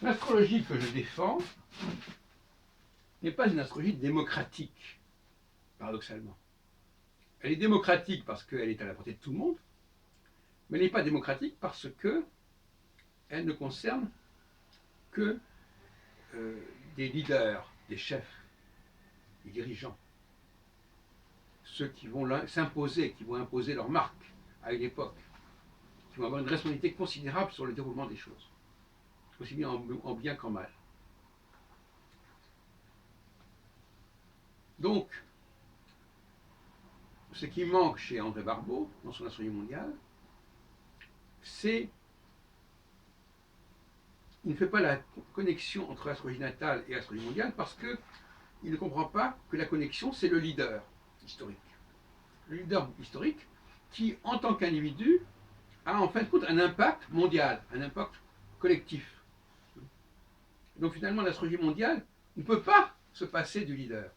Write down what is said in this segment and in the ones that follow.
L'astrologie que je défends n'est pas une astrologie démocratique, paradoxalement. Elle est démocratique parce qu'elle est à la portée de tout le monde, mais elle n'est pas démocratique parce qu'elle ne concerne que des leaders, des chefs, des dirigeants, ceux qui vont s'imposer, qui vont imposer leur marque à une époque, qui vont avoir une responsabilité considérable sur le déroulement des choses, aussi bien en bien qu'en mal. Donc, ce qui manque chez André Barbeau, dans son astrologie mondiale, c'est il ne fait pas la connexion entre l'astrologie natale et l'astrologie mondiale parce qu'il ne comprend pas que la connexion, c'est le leader historique. Le leader historique qui, en tant qu'individu, a en fin de compte un impact mondial, un impact collectif. Donc finalement, l'astrologie mondiale ne peut pas se passer du leader.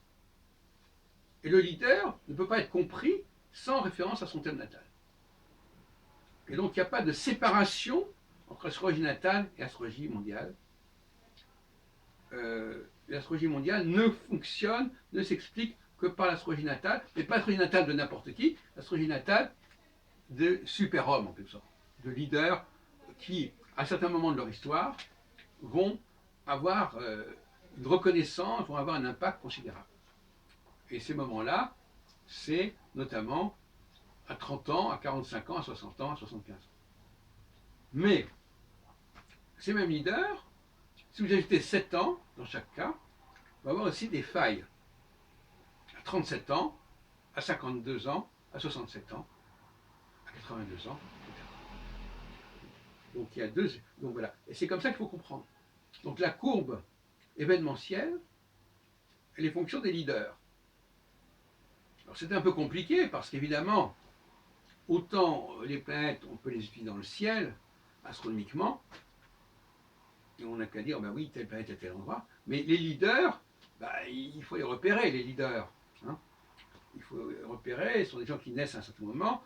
Et le leader ne peut pas être compris sans référence à son thème natal. Et donc il n'y a pas de séparation entre astrologie natale et astrologie mondiale. L'astrologie mondiale ne fonctionne, ne s'explique que par l'astrologie natale, mais pas l'astrologie natale de n'importe qui, l'astrologie natale de super-hommes en quelque sorte, de leaders qui, à certains moments de leur histoire, vont avoir une reconnaissance, vont avoir un impact considérable. Et ces moments-là, c'est notamment à 30 ans, à 45 ans, à 60 ans, à 75 ans. Mais ces mêmes leaders, si vous ajoutez 7 ans dans chaque cas, on va avoir aussi des failles. À 37 ans, à 52 ans, à 67 ans, à 82 ans, etc. Donc il y a deux. Donc voilà. Et c'est comme ça qu'il faut comprendre. Donc la courbe événementielle, elle est fonction des leaders. Alors c'est un peu compliqué parce qu'évidemment, autant les planètes, on peut les étudier dans le ciel, astronomiquement, et on n'a qu'à dire, ben oui, telle planète à tel endroit, mais les leaders, ben, il faut les repérer, les leaders. Hein. Il faut les repérer, ce sont des gens qui naissent à un certain moment,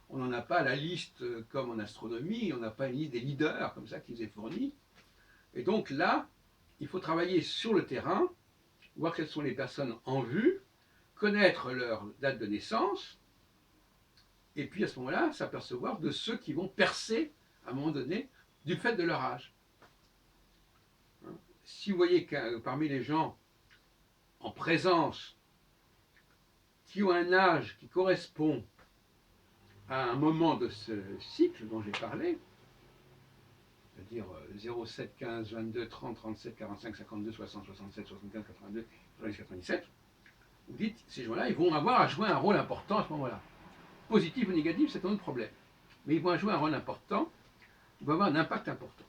on n'en a pas la liste comme en astronomie, on n'a pas une liste des leaders comme ça qui nous est fournie. Et donc là, il faut travailler sur le terrain, voir quelles sont les personnes en vue, connaître leur date de naissance, et puis à ce moment-là, s'apercevoir de ceux qui vont percer à un moment donné du fait de leur âge. Si vous voyez que parmi les gens en présence qui ont un âge qui correspond à un moment de ce cycle dont j'ai parlé, c'est-à-dire 0, 7, 15, 22, 30, 37, 45, 52, 60, 67, 75, 82, 90, 97, vous dites, ces gens-là, ils vont avoir à jouer un rôle important à ce moment-là. Positif ou négatif, c'est un autre problème. Mais ils vont jouer un rôle important, ils vont avoir un impact important.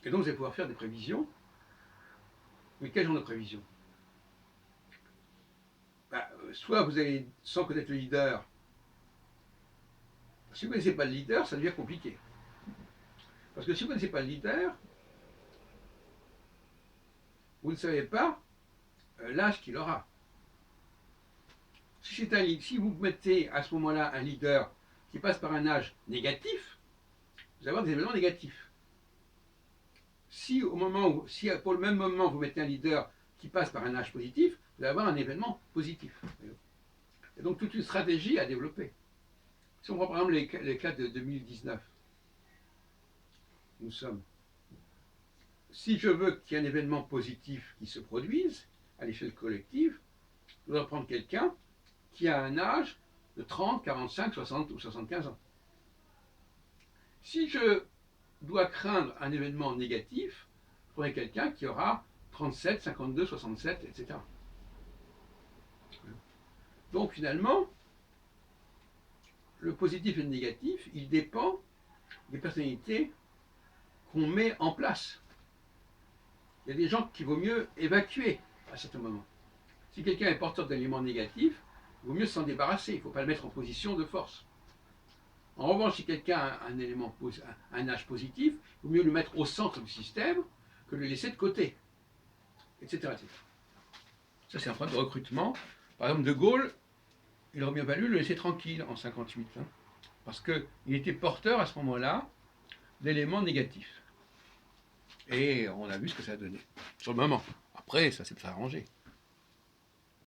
Et donc, vous allez pouvoir faire des prévisions. Mais quel genre de prévisions? Soit vous allez, sans connaître le leader, si vous ne connaissez pas le leader, ça devient compliqué. Parce que si vous ne connaissez pas le leader, vous ne savez pas l'âge qu'il aura. Si vous mettez à ce moment-là un leader qui passe par un âge négatif, vous allez avoir des événements négatifs. Si pour le même moment vous mettez un leader qui passe par un âge positif, vous allez avoir un événement positif. Et donc toute une stratégie à développer. Si on prend par exemple les cas de 2019, nous sommes. Si je veux qu'il y ait un événement positif qui se produise à l'échelle collective, je dois prendre quelqu'un qui a un âge de 30, 45, 60 ou 75 ans. Si je dois craindre un événement négatif, je prendrai quelqu'un qui aura 37, 52, 67, etc. Donc finalement, le positif et le négatif, il dépend des personnalités qu'on met en place. Il y a des gens qu'il vaut mieux évacuer à certains moments. Si quelqu'un est porteur d'éléments négatifs, il vaut mieux s'en débarrasser, il ne faut pas le mettre en position de force. En revanche, si quelqu'un a un âge positif, il vaut mieux le mettre au centre du système que le laisser de côté, etc. etc. Ça, c'est un problème de recrutement. Par exemple, De Gaulle, il aurait bien valu le laisser tranquille en 1958, hein, parce qu'il était porteur à ce moment-là d'éléments négatifs. Et on a vu ce que ça a donné, sur le moment. Après, ça s'est pas arrangé.